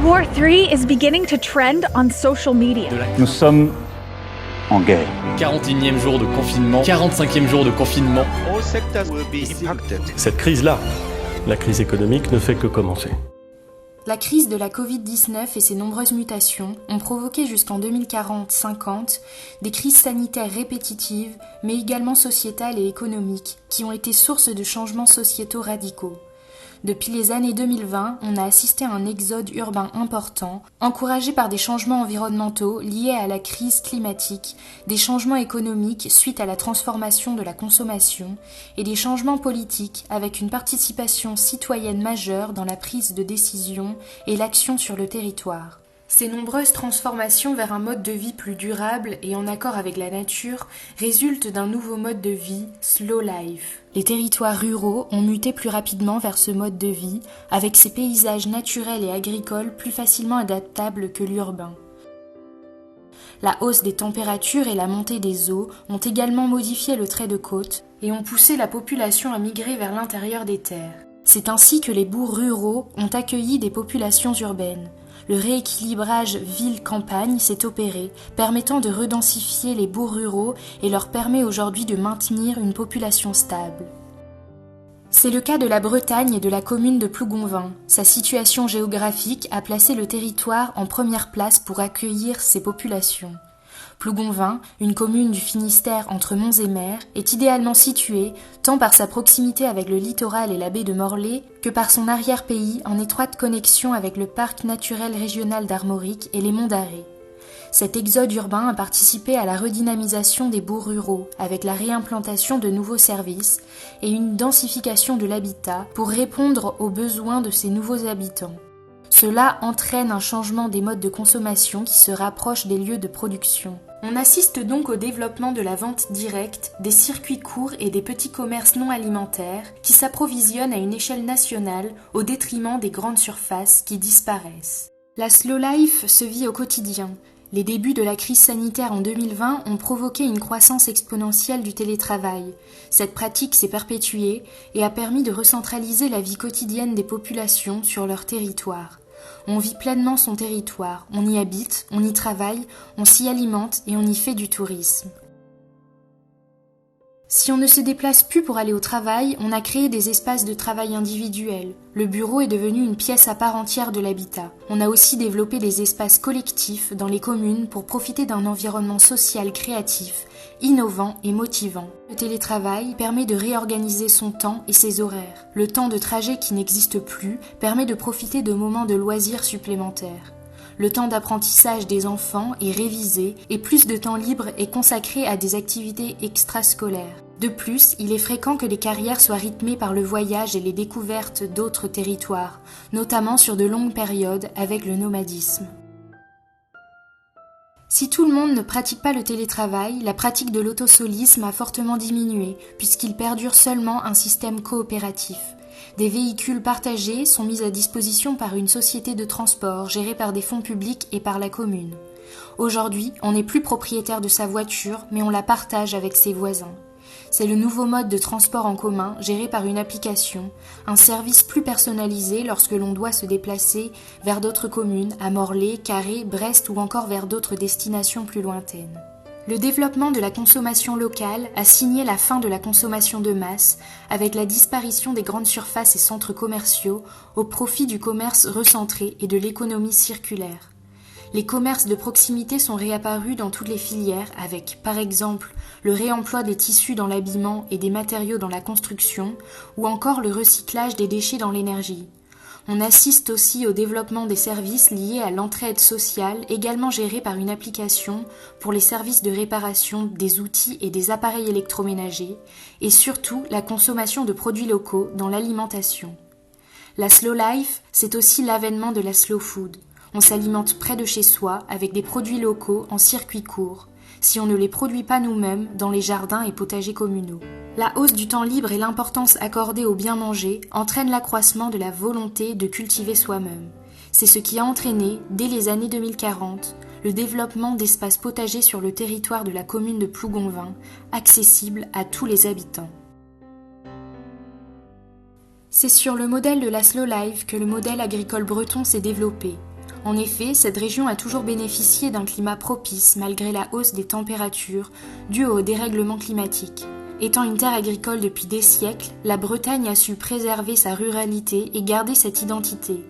War 3 is beginning to trend on social media. Nous sommes en guerre. 41e jour de confinement, 45e jour de confinement. All sectors will be impacted. Cette crise-là, la crise économique, ne fait que commencer. La crise de la Covid-19 et ses nombreuses mutations ont provoqué jusqu'en 2040-50 des crises sanitaires répétitives, mais également sociétales et économiques, qui ont été source de changements sociétaux radicaux. Depuis les années 2020, on a assisté à un exode urbain important, encouragé par des changements environnementaux liés à la crise climatique, des changements économiques suite à la transformation de la consommation et des changements politiques avec une participation citoyenne majeure dans la prise de décision et l'action sur le territoire. Ces nombreuses transformations vers un mode de vie plus durable et en accord avec la nature résultent d'un nouveau mode de vie, slow life. Les territoires ruraux ont muté plus rapidement vers ce mode de vie, avec ses paysages naturels et agricoles plus facilement adaptables que l'urbain. La hausse des températures et la montée des eaux ont également modifié le trait de côte et ont poussé la population à migrer vers l'intérieur des terres. C'est ainsi que les bourgs ruraux ont accueilli des populations urbaines. Le rééquilibrage ville-campagne s'est opéré, permettant de redensifier les bourgs ruraux et leur permet aujourd'hui de maintenir une population stable. C'est le cas de la Bretagne et de la commune de Plougonvin. Sa situation géographique a placé le territoire en première place pour accueillir ces populations. Plougonvin, une commune du Finistère entre Mons et Mer, est idéalement située tant par sa proximité avec le littoral et la baie de Morlaix que par son arrière-pays en étroite connexion avec le parc naturel régional d'Armorique et les monts d'Arrée. Cet exode urbain a participé à la redynamisation des bourgs ruraux avec la réimplantation de nouveaux services et une densification de l'habitat pour répondre aux besoins de ces nouveaux habitants. Cela entraîne un changement des modes de consommation qui se rapprochent des lieux de production. On assiste donc au développement de la vente directe, des circuits courts et des petits commerces non alimentaires qui s'approvisionnent à une échelle nationale au détriment des grandes surfaces qui disparaissent. La slow life se vit au quotidien. Les débuts de la crise sanitaire en 2020 ont provoqué une croissance exponentielle du télétravail. Cette pratique s'est perpétuée et a permis de recentraliser la vie quotidienne des populations sur leur territoire. On vit pleinement son territoire, on y habite, on y travaille, on s'y alimente et on y fait du tourisme. Si on ne se déplace plus pour aller au travail, on a créé des espaces de travail individuels. Le bureau est devenu une pièce à part entière de l'habitat. On a aussi développé des espaces collectifs dans les communes pour profiter d'un environnement social créatif, innovant et motivant. Le télétravail permet de réorganiser son temps et ses horaires. Le temps de trajet qui n'existe plus permet de profiter de moments de loisirs supplémentaires. Le temps d'apprentissage des enfants est révisé et plus de temps libre est consacré à des activités extrascolaires. De plus, il est fréquent que les carrières soient rythmées par le voyage et les découvertes d'autres territoires, notamment sur de longues périodes avec le nomadisme. Si tout le monde ne pratique pas le télétravail, la pratique de l'autosolisme a fortement diminué, puisqu'il perdure seulement un système coopératif. Des véhicules partagés sont mis à disposition par une société de transport gérée par des fonds publics et par la commune. Aujourd'hui, on n'est plus propriétaire de sa voiture, mais on la partage avec ses voisins. C'est le nouveau mode de transport en commun géré par une application, un service plus personnalisé lorsque l'on doit se déplacer vers d'autres communes, à Morlaix, Carhaix, Brest ou encore vers d'autres destinations plus lointaines. Le développement de la consommation locale a signé la fin de la consommation de masse avec la disparition des grandes surfaces et centres commerciaux au profit du commerce recentré et de l'économie circulaire. Les commerces de proximité sont réapparus dans toutes les filières avec, par exemple, le réemploi des tissus dans l'habillement et des matériaux dans la construction ou encore le recyclage des déchets dans l'énergie. On assiste aussi au développement des services liés à l'entraide sociale, également gérés par une application pour les services de réparation des outils et des appareils électroménagers, et surtout la consommation de produits locaux dans l'alimentation. La slow life, c'est aussi l'avènement de la slow food. On s'alimente près de chez soi avec des produits locaux en circuit court, si on ne les produit pas nous-mêmes dans les jardins et potagers communaux. La hausse du temps libre et l'importance accordée au bien manger entraînent l'accroissement de la volonté de cultiver soi-même. C'est ce qui a entraîné, dès les années 2040, le développement d'espaces potagers sur le territoire de la commune de Plougonvin, accessibles à tous les habitants. C'est sur le modèle de la slow life que le modèle agricole breton s'est développé. En effet, cette région a toujours bénéficié d'un climat propice malgré la hausse des températures due au dérèglement climatique. Étant une terre agricole depuis des siècles, la Bretagne a su préserver sa ruralité et garder cette identité.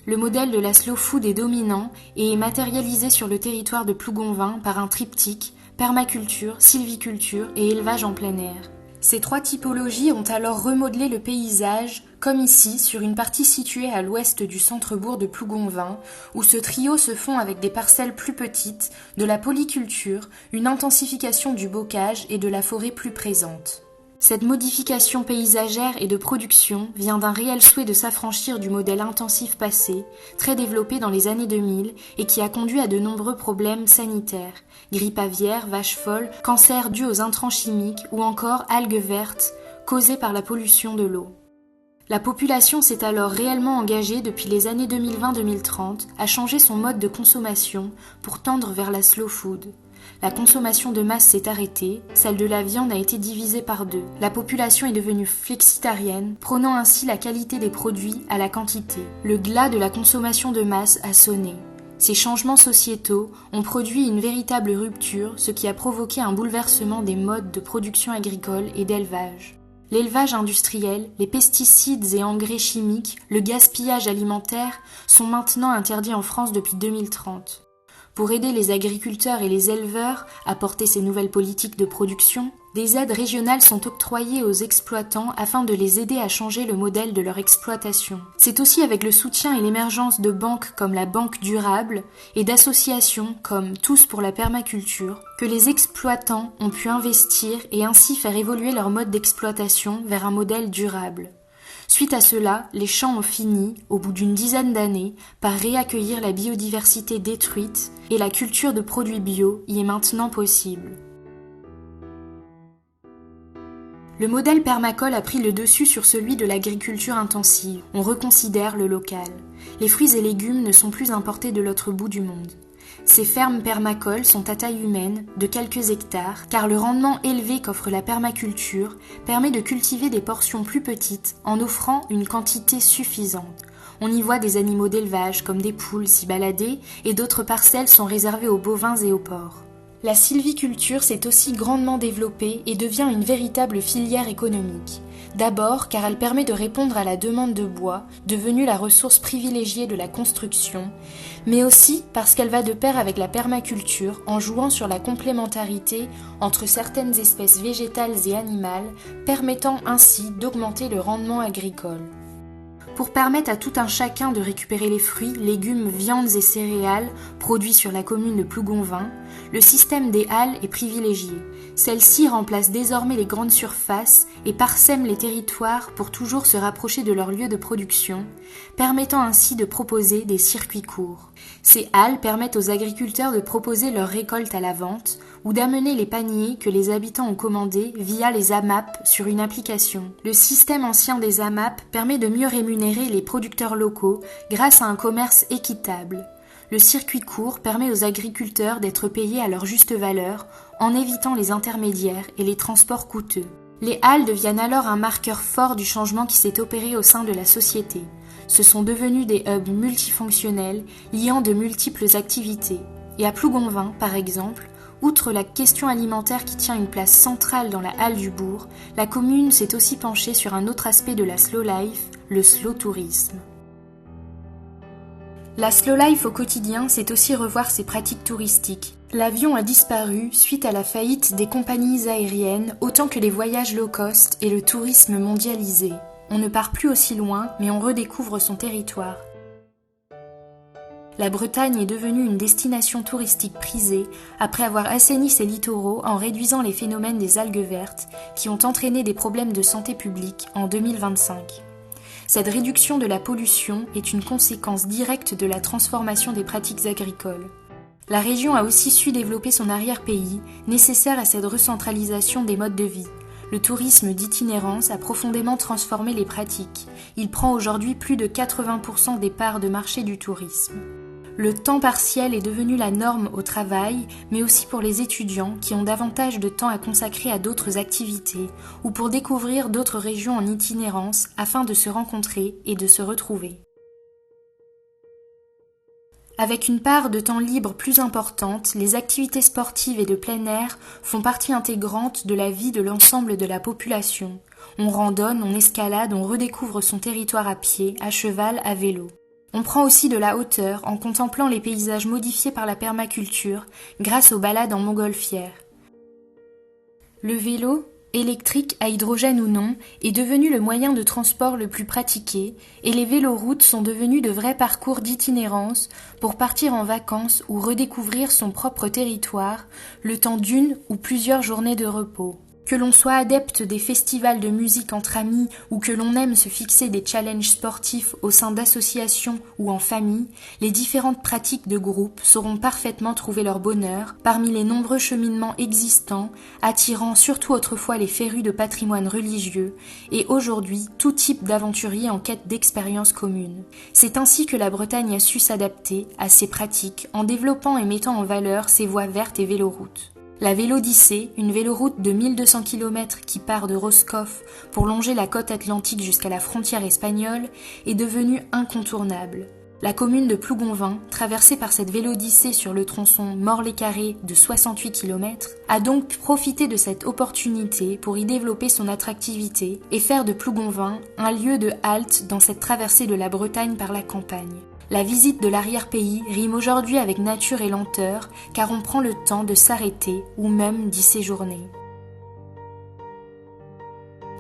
Le modèle de la slow food est dominant et est matérialisé sur le territoire de Plougonvin par un triptyque, permaculture, sylviculture et élevage en plein air. Ces trois typologies ont alors remodelé le paysage, comme ici, sur une partie située à l'ouest du centre-bourg de Plougonvin, où ce trio se fond avec des parcelles plus petites, de la polyculture, une intensification du bocage et de la forêt plus présente. Cette modification paysagère et de production vient d'un réel souhait de s'affranchir du modèle intensif passé, très développé dans les années 2000 et qui a conduit à de nombreux problèmes sanitaires, grippe aviaire, vache folle, cancer dû aux intrants chimiques ou encore algues vertes causées par la pollution de l'eau. La population s'est alors réellement engagée depuis les années 2020-2030 à changer son mode de consommation pour tendre vers la slow food. La consommation de masse s'est arrêtée, celle de la viande a été divisée par 2. La population est devenue flexitarienne, prônant ainsi la qualité des produits à la quantité. Le glas de la consommation de masse a sonné. Ces changements sociétaux ont produit une véritable rupture, ce qui a provoqué un bouleversement des modes de production agricole et d'élevage. L'élevage industriel, les pesticides et engrais chimiques, le gaspillage alimentaire sont maintenant interdits en France depuis 2030. Pour aider les agriculteurs et les éleveurs à porter ces nouvelles politiques de production, des aides régionales sont octroyées aux exploitants afin de les aider à changer le modèle de leur exploitation. C'est aussi avec le soutien et l'émergence de banques comme la Banque Durable et d'associations comme Tous pour la permaculture que les exploitants ont pu investir et ainsi faire évoluer leur mode d'exploitation vers un modèle durable. Suite à cela, les champs ont fini, au bout d'une dizaine d'années, par réaccueillir la biodiversité détruite et la culture de produits bio y est maintenant possible. Le modèle permacole a pris le dessus sur celui de l'agriculture intensive. On reconsidère le local. Les fruits et légumes ne sont plus importés de l'autre bout du monde. Ces fermes permacoles sont à taille humaine, de quelques hectares, car le rendement élevé qu'offre la permaculture permet de cultiver des portions plus petites en offrant une quantité suffisante. On y voit des animaux d'élevage comme des poules s'y balader et d'autres parcelles sont réservées aux bovins et aux porcs. La sylviculture s'est aussi grandement développée et devient une véritable filière économique. D'abord car elle permet de répondre à la demande de bois, devenue la ressource privilégiée de la construction, mais aussi parce qu'elle va de pair avec la permaculture en jouant sur la complémentarité entre certaines espèces végétales et animales, permettant ainsi d'augmenter le rendement agricole. Pour permettre à tout un chacun de récupérer les fruits, légumes, viandes et céréales produits sur la commune de Plougonvin, le système des halles est privilégié. Celles-ci remplacent désormais les grandes surfaces et parsèment les territoires pour toujours se rapprocher de leur lieu de production, permettant ainsi de proposer des circuits courts. Ces halles permettent aux agriculteurs de proposer leurs récoltes à la vente ou d'amener les paniers que les habitants ont commandés via les AMAP sur une application. Le système ancien des AMAP permet de mieux rémunérer les producteurs locaux grâce à un commerce équitable. Le circuit court permet aux agriculteurs d'être payés à leur juste valeur en évitant les intermédiaires et les transports coûteux. Les halles deviennent alors un marqueur fort du changement qui s'est opéré au sein de la société. Ce sont devenus des hubs multifonctionnels liant de multiples activités. Et à Plougonvin, par exemple, outre la question alimentaire qui tient une place centrale dans la halle du bourg, la commune s'est aussi penchée sur un autre aspect de la slow life, le slow tourisme. La slow life au quotidien, c'est aussi revoir ses pratiques touristiques. L'avion a disparu suite à la faillite des compagnies aériennes, autant que les voyages low cost et le tourisme mondialisé. On ne part plus aussi loin, mais on redécouvre son territoire. La Bretagne est devenue une destination touristique prisée après avoir assaini ses littoraux en réduisant les phénomènes des algues vertes qui ont entraîné des problèmes de santé publique en 2025. Cette réduction de la pollution est une conséquence directe de la transformation des pratiques agricoles. La région a aussi su développer son arrière-pays, nécessaire à cette recentralisation des modes de vie. Le tourisme d'itinérance a profondément transformé les pratiques. Il prend aujourd'hui plus de 80% des parts de marché du tourisme. Le temps partiel est devenu la norme au travail, mais aussi pour les étudiants qui ont davantage de temps à consacrer à d'autres activités ou pour découvrir d'autres régions en itinérance afin de se rencontrer et de se retrouver. Avec une part de temps libre plus importante, les activités sportives et de plein air font partie intégrante de la vie de l'ensemble de la population. On randonne, on escalade, on redécouvre son territoire à pied, à cheval, à vélo. On prend aussi de la hauteur en contemplant les paysages modifiés par la permaculture grâce aux balades en montgolfière. Le vélo, électrique à hydrogène ou non, est devenu le moyen de transport le plus pratiqué et les véloroutes sont devenus de vrais parcours d'itinérance pour partir en vacances ou redécouvrir son propre territoire le temps d'une ou plusieurs journées de repos. Que l'on soit adepte des festivals de musique entre amis ou que l'on aime se fixer des challenges sportifs au sein d'associations ou en famille, les différentes pratiques de groupe sauront parfaitement trouver leur bonheur parmi les nombreux cheminements existants, attirant surtout autrefois les férus de patrimoine religieux et aujourd'hui tout type d'aventuriers en quête d'expériences communes. C'est ainsi que la Bretagne a su s'adapter à ces pratiques en développant et mettant en valeur ses voies vertes et véloroutes. La Vélodyssée, une véloroute de 1200 km qui part de Roscoff pour longer la côte atlantique jusqu'à la frontière espagnole, est devenue incontournable. La commune de Plougonvin, traversée par cette Vélodyssée sur le tronçon Morlaix-Carré de 68 km, a donc profité de cette opportunité pour y développer son attractivité et faire de Plougonvin un lieu de halte dans cette traversée de la Bretagne par la campagne. La visite de l'arrière-pays rime aujourd'hui avec nature et lenteur, car on prend le temps de s'arrêter ou même d'y séjourner.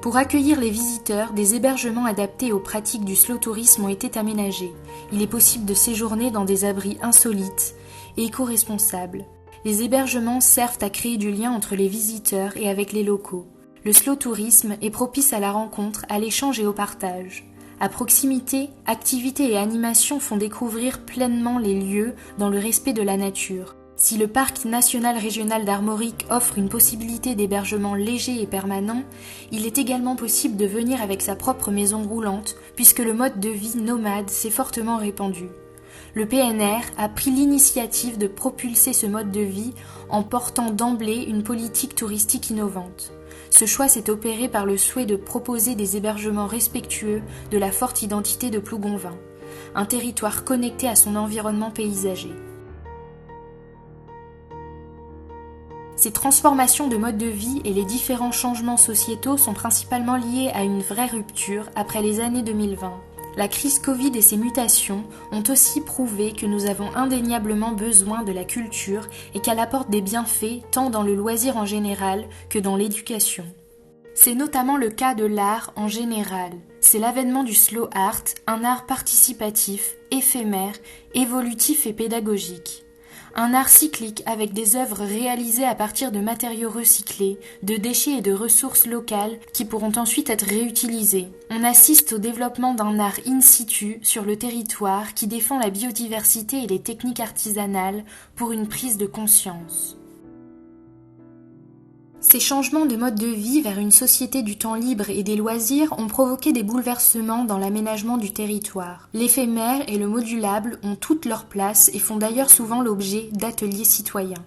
Pour accueillir les visiteurs, des hébergements adaptés aux pratiques du slow tourisme ont été aménagés. Il est possible de séjourner dans des abris insolites et éco-responsables. Les hébergements servent à créer du lien entre les visiteurs et avec les locaux. Le slow tourisme est propice à la rencontre, à l'échange et au partage. À proximité, activités et animations font découvrir pleinement les lieux dans le respect de la nature. Si le parc national régional d'Armorique offre une possibilité d'hébergement léger et permanent, il est également possible de venir avec sa propre maison roulante puisque le mode de vie nomade s'est fortement répandu. Le PNR a pris l'initiative de propulser ce mode de vie en portant d'emblée une politique touristique innovante. Ce choix s'est opéré par le souhait de proposer des hébergements respectueux de la forte identité de Plougonvin, un territoire connecté à son environnement paysager. Ces transformations de mode de vie et les différents changements sociétaux sont principalement liés à une vraie rupture après les années 2020. La crise Covid et ses mutations ont aussi prouvé que nous avons indéniablement besoin de la culture et qu'elle apporte des bienfaits tant dans le loisir en général que dans l'éducation. C'est notamment le cas de l'art en général. C'est l'avènement du slow art, un art participatif, éphémère, évolutif et pédagogique. Un art cyclique avec des œuvres réalisées à partir de matériaux recyclés, de déchets et de ressources locales qui pourront ensuite être réutilisées. On assiste au développement d'un art in situ sur le territoire qui défend la biodiversité et les techniques artisanales pour une prise de conscience. Ces changements de mode de vie vers une société du temps libre et des loisirs ont provoqué des bouleversements dans l'aménagement du territoire. L'éphémère et le modulable ont toute leur place et font d'ailleurs souvent l'objet d'ateliers citoyens.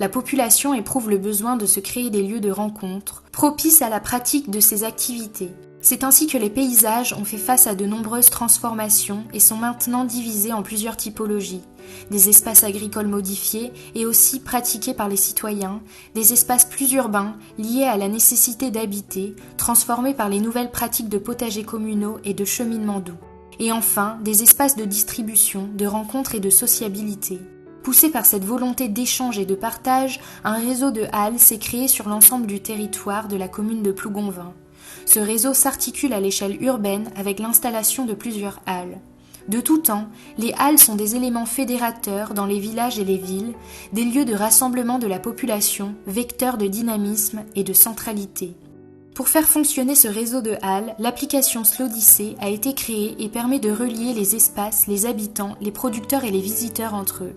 La population éprouve le besoin de se créer des lieux de rencontre, propices à la pratique de ces activités. C'est ainsi que les paysages ont fait face à de nombreuses transformations et sont maintenant divisés en plusieurs typologies. Des espaces agricoles modifiés et aussi pratiqués par les citoyens, des espaces plus urbains liés à la nécessité d'habiter, transformés par les nouvelles pratiques de potagers communaux et de cheminement doux. Et enfin, des espaces de distribution, de rencontres et de sociabilité. Poussé par cette volonté d'échange et de partage, un réseau de halles s'est créé sur l'ensemble du territoire de la commune de Plougonvin. Ce réseau s'articule à l'échelle urbaine avec l'installation de plusieurs halles. De tout temps, les halles sont des éléments fédérateurs dans les villages et les villes, des lieux de rassemblement de la population, vecteurs de dynamisme et de centralité. Pour faire fonctionner ce réseau de halles, l'application Slodyssée a été créée et permet de relier les espaces, les habitants, les producteurs et les visiteurs entre eux.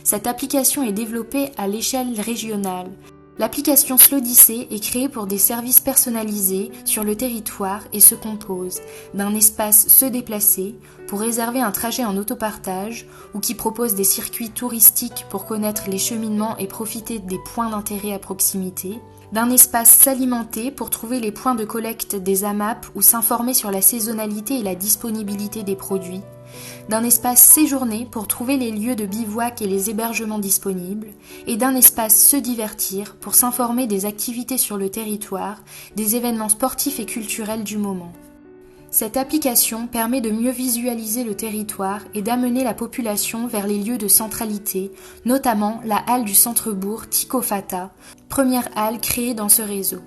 Cette application est développée à l'échelle régionale. L'application Slodyssée est créée pour des services personnalisés sur le territoire et se compose d'un espace se déplacer pour réserver un trajet en autopartage ou qui propose des circuits touristiques pour connaître les cheminements et profiter des points d'intérêt à proximité, d'un espace s'alimenter pour trouver les points de collecte des AMAP ou s'informer sur la saisonnalité et la disponibilité des produits, d'un espace séjourné pour trouver les lieux de bivouac et les hébergements disponibles, et d'un espace se divertir pour s'informer des activités sur le territoire, des événements sportifs et culturels du moment. Cette application permet de mieux visualiser le territoire et d'amener la population vers les lieux de centralité, notamment la halle du centre-bourg Tico Fata, première halle créée dans ce réseau.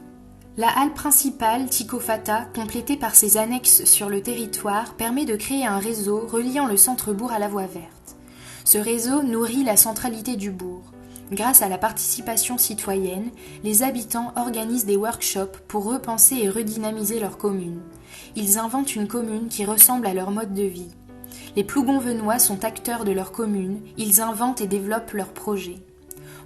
La halle principale Tico Fata, complétée par ses annexes sur le territoire, permet de créer un réseau reliant le centre-bourg à la voie verte. Ce réseau nourrit la centralité du bourg. Grâce à la participation citoyenne, les habitants organisent des workshops pour repenser et redynamiser leur commune. Ils inventent une commune qui ressemble à leur mode de vie. Les Plougonvenois sont acteurs de leur commune, ils inventent et développent leurs projets.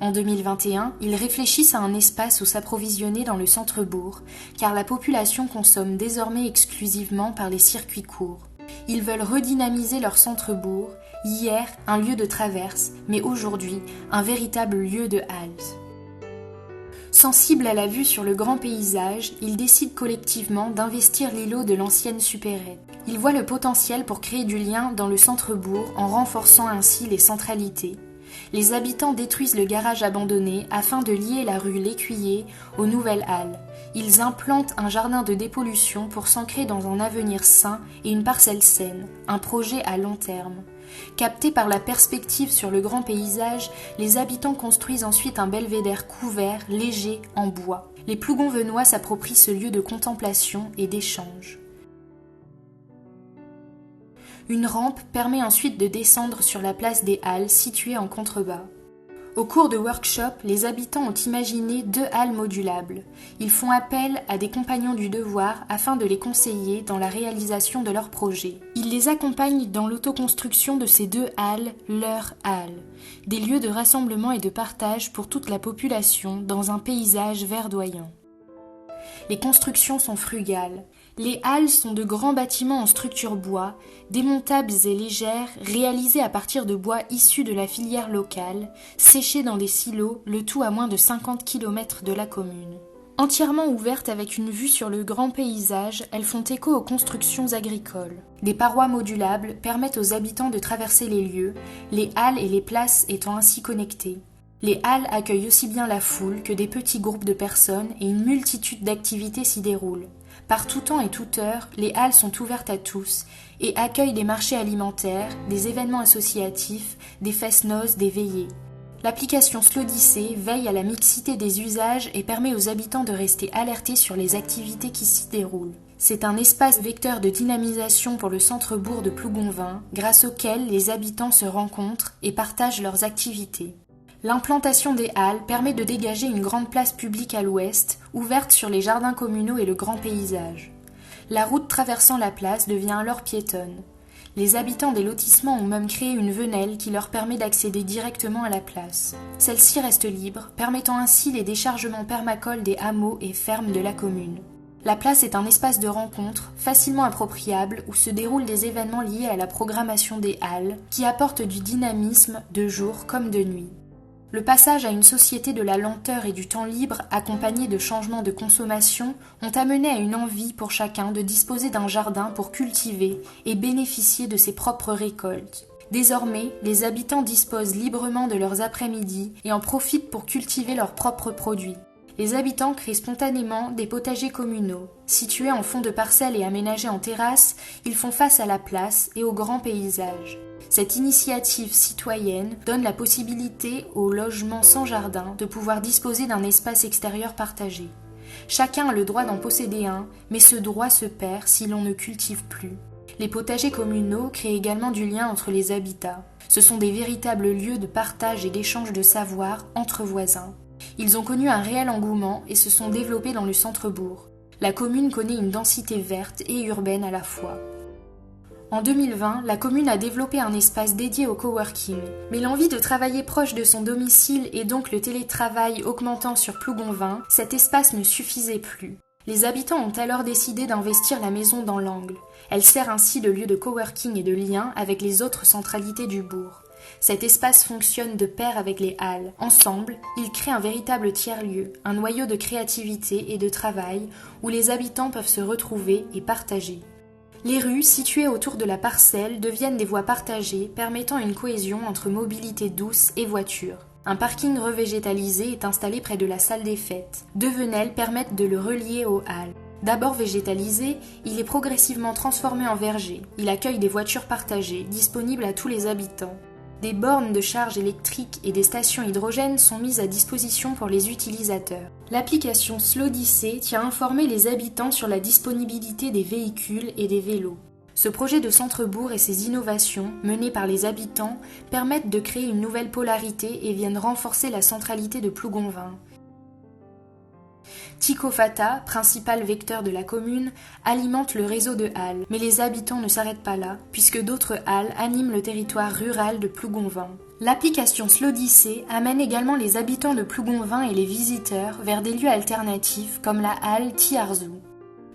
En 2021, ils réfléchissent à un espace où s'approvisionner dans le centre-bourg, car la population consomme désormais exclusivement par les circuits courts. Ils veulent redynamiser leur centre-bourg, hier un lieu de traverse, mais aujourd'hui un véritable lieu de halte. Sensibles à la vue sur le grand paysage, ils décident collectivement d'investir l'îlot de l'ancienne supérette. Ils voient le potentiel pour créer du lien dans le centre-bourg en renforçant ainsi les centralités. Les habitants détruisent le garage abandonné afin de lier la rue L'Écuyer aux nouvelles halles. Ils implantent un jardin de dépollution pour s'ancrer dans un avenir sain et une parcelle saine, un projet à long terme. Captés par la perspective sur le grand paysage, les habitants construisent ensuite un belvédère couvert, léger, en bois. Les Plougonvenois s'approprient ce lieu de contemplation et d'échange. Une rampe permet ensuite de descendre sur la place des Halles située en contrebas. Au cours de workshops, les habitants ont imaginé 2 halles modulables. Ils font appel à des compagnons du devoir afin de les conseiller dans la réalisation de leurs projets. Ils les accompagnent dans l'autoconstruction de ces 2 halles, leurs halles, des lieux de rassemblement et de partage pour toute la population dans un paysage verdoyant. Les constructions sont frugales. Les halles sont de grands bâtiments en structure bois, démontables et légères, réalisés à partir de bois issus de la filière locale, séchés dans des silos, le tout à moins de 50 km de la commune. Entièrement ouvertes avec une vue sur le grand paysage, elles font écho aux constructions agricoles. Des parois modulables permettent aux habitants de traverser les lieux, les halles et les places étant ainsi connectées. Les halles accueillent aussi bien la foule que des petits groupes de personnes et une multitude d'activités s'y déroulent. Par tout temps et toute heure, les halles sont ouvertes à tous et accueillent des marchés alimentaires, des événements associatifs, des fest-noz, des veillées. L'application Slowdyssée veille à la mixité des usages et permet aux habitants de rester alertés sur les activités qui s'y déroulent. C'est un espace vecteur de dynamisation pour le centre-bourg de Plougonvin, grâce auquel les habitants se rencontrent et partagent leurs activités. L'implantation des halles permet de dégager une grande place publique à l'ouest, ouverte sur les jardins communaux et le grand paysage. La route traversant la place devient alors piétonne. Les habitants des lotissements ont même créé une venelle qui leur permet d'accéder directement à la place. Celle-ci reste libre, permettant ainsi les déchargements permacoles des hameaux et fermes de la commune. La place est un espace de rencontre, facilement appropriable, où se déroulent des événements liés à la programmation des halles, qui apportent du dynamisme de jour comme de nuit. Le passage à une société de la lenteur et du temps libre, accompagné de changements de consommation, ont amené à une envie pour chacun de disposer d'un jardin pour cultiver et bénéficier de ses propres récoltes. Désormais, les habitants disposent librement de leurs après-midi et en profitent pour cultiver leurs propres produits. Les habitants créent spontanément des potagers communaux. Situés en fond de parcelles et aménagés en terrasse, ils font face à la place et au grand paysage. Cette initiative citoyenne donne la possibilité aux logements sans jardin de pouvoir disposer d'un espace extérieur partagé. Chacun a le droit d'en posséder un, mais ce droit se perd si l'on ne cultive plus. Les potagers communaux créent également du lien entre les habitats. Ce sont des véritables lieux de partage et d'échange de savoir entre voisins. Ils ont connu un réel engouement et se sont développés dans le centre-bourg. La commune connaît une densité verte et urbaine à la fois. En 2020, la commune a développé un espace dédié au coworking. Mais l'envie de travailler proche de son domicile et donc le télétravail augmentant sur Plougonvin, cet espace ne suffisait plus. Les habitants ont alors décidé d'investir la maison dans l'angle. Elle sert ainsi de lieu de coworking et de lien avec les autres centralités du bourg. Cet espace fonctionne de pair avec les halles. Ensemble, ils créent un véritable tiers-lieu, un noyau de créativité et de travail où les habitants peuvent se retrouver et partager. Les rues situées autour de la parcelle deviennent des voies partagées permettant une cohésion entre mobilité douce et voiture. Un parking revégétalisé est installé près de la salle des fêtes. 2 venelles permettent de le relier aux halles. D'abord végétalisé, il est progressivement transformé en verger. Il accueille des voitures partagées, disponibles à tous les habitants. Des bornes de charge électrique et des stations hydrogène sont mises à disposition pour les utilisateurs. L'application Slowdyssée tient à informer les habitants sur la disponibilité des véhicules et des vélos. Ce projet de centre-bourg et ses innovations, menées par les habitants, permettent de créer une nouvelle polarité et viennent renforcer la centralité de Plougonvin. Tico Fata, principal vecteur de la commune, alimente le réseau de halles. Mais les habitants ne s'arrêtent pas là, puisque d'autres halles animent le territoire rural de Plougonvin. L'application Slowdyssée amène également les habitants de Plougonvin et les visiteurs vers des lieux alternatifs comme la halle Tiarzou.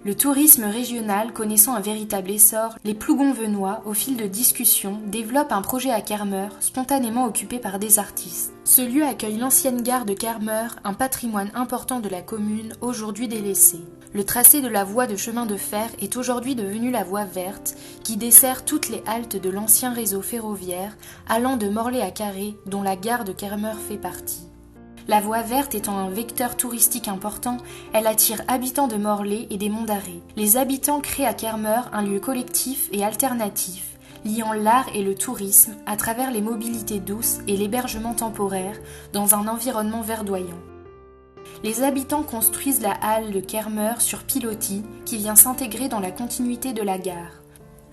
Le tourisme régional connaissant un véritable essor, les Plougonvenois, au fil de discussions, développent un projet à Kermeur, spontanément occupé par des artistes. Ce lieu accueille l'ancienne gare de Kermeur, un patrimoine important de la commune, aujourd'hui délaissé. Le tracé de la voie de chemin de fer est aujourd'hui devenu la voie verte, qui dessert toutes les haltes de l'ancien réseau ferroviaire, allant de Morlaix à Carré, dont la gare de Kermeur fait partie. La voie verte étant un vecteur touristique important, elle attire habitants de Morlaix et des Monts d'Arrée. Les habitants créent à Kermeur un lieu collectif et alternatif, liant l'art et le tourisme à travers les mobilités douces et l'hébergement temporaire dans un environnement verdoyant. Les habitants construisent la halle de Kermeur sur pilotis qui vient s'intégrer dans la continuité de la gare.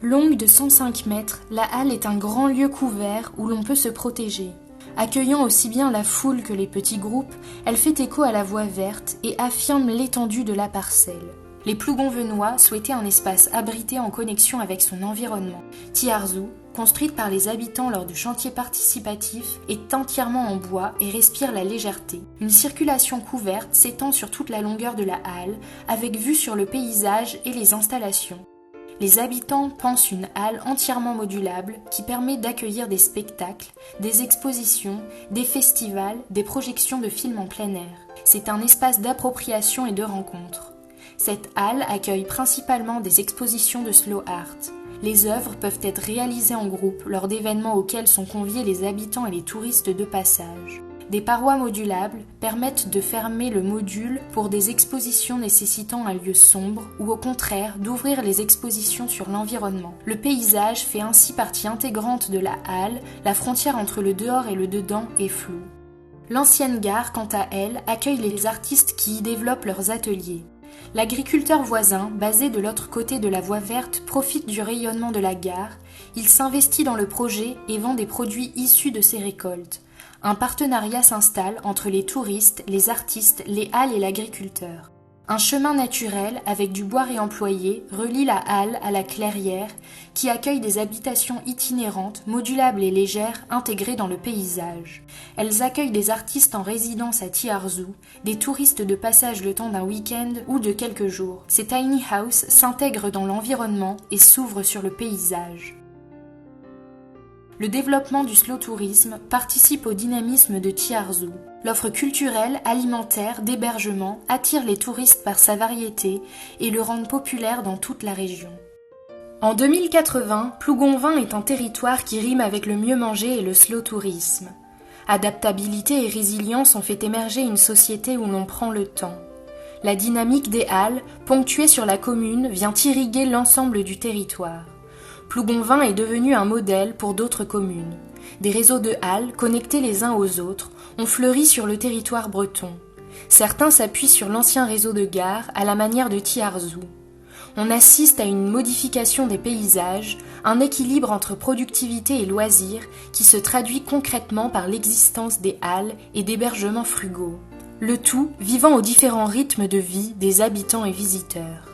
Longue de 105 mètres, la halle est un grand lieu couvert où l'on peut se protéger. Accueillant aussi bien la foule que les petits groupes, elle fait écho à la voie verte et affirme l'étendue de la parcelle. Les Plougonvenois souhaitaient un espace abrité en connexion avec son environnement. Tiarzou, construite par les habitants lors de chantiers participatifs, est entièrement en bois et respire la légèreté. Une circulation couverte s'étend sur toute la longueur de la halle, avec vue sur le paysage et les installations. Les habitants pensent une halle entièrement modulable qui permet d'accueillir des spectacles, des expositions, des festivals, des projections de films en plein air. C'est un espace d'appropriation et de rencontre. Cette halle accueille principalement des expositions de slow art. Les œuvres peuvent être réalisées en groupe lors d'événements auxquels sont conviés les habitants et les touristes de passage. Des parois modulables permettent de fermer le module pour des expositions nécessitant un lieu sombre ou au contraire d'ouvrir les expositions sur l'environnement. Le paysage fait ainsi partie intégrante de la halle, la frontière entre le dehors et le dedans est floue. L'ancienne gare, quant à elle, accueille les artistes qui y développent leurs ateliers. L'agriculteur voisin, basé de l'autre côté de la voie verte, profite du rayonnement de la gare, il s'investit dans le projet et vend des produits issus de ses récoltes. Un partenariat s'installe entre les touristes, les artistes, les halles et l'agriculteur. Un chemin naturel avec du bois réemployé relie la halle à la clairière qui accueille des habitations itinérantes, modulables et légères intégrées dans le paysage. Elles accueillent des artistes en résidence à Tiarzou, des touristes de passage le temps d'un week-end ou de quelques jours. Ces tiny houses s'intègrent dans l'environnement et s'ouvrent sur le paysage. Le développement du slow tourisme participe au dynamisme de Tiarzou. L'offre culturelle, alimentaire, d'hébergement attire les touristes par sa variété et le rend populaire dans toute la région. En 2080, Plougonvin est un territoire qui rime avec le mieux manger et le slow tourisme. Adaptabilité et résilience ont fait émerger une société où l'on prend le temps. La dynamique des halles, ponctuée sur la commune, vient irriguer l'ensemble du territoire. Plougonvin est devenu un modèle pour d'autres communes. Des réseaux de halles, connectés les uns aux autres, ont fleuri sur le territoire breton. Certains s'appuient sur l'ancien réseau de gares à la manière de Tiarzou. On assiste à une modification des paysages, un équilibre entre productivité et loisirs qui se traduit concrètement par l'existence des halles et d'hébergements frugaux. Le tout vivant aux différents rythmes de vie des habitants et visiteurs.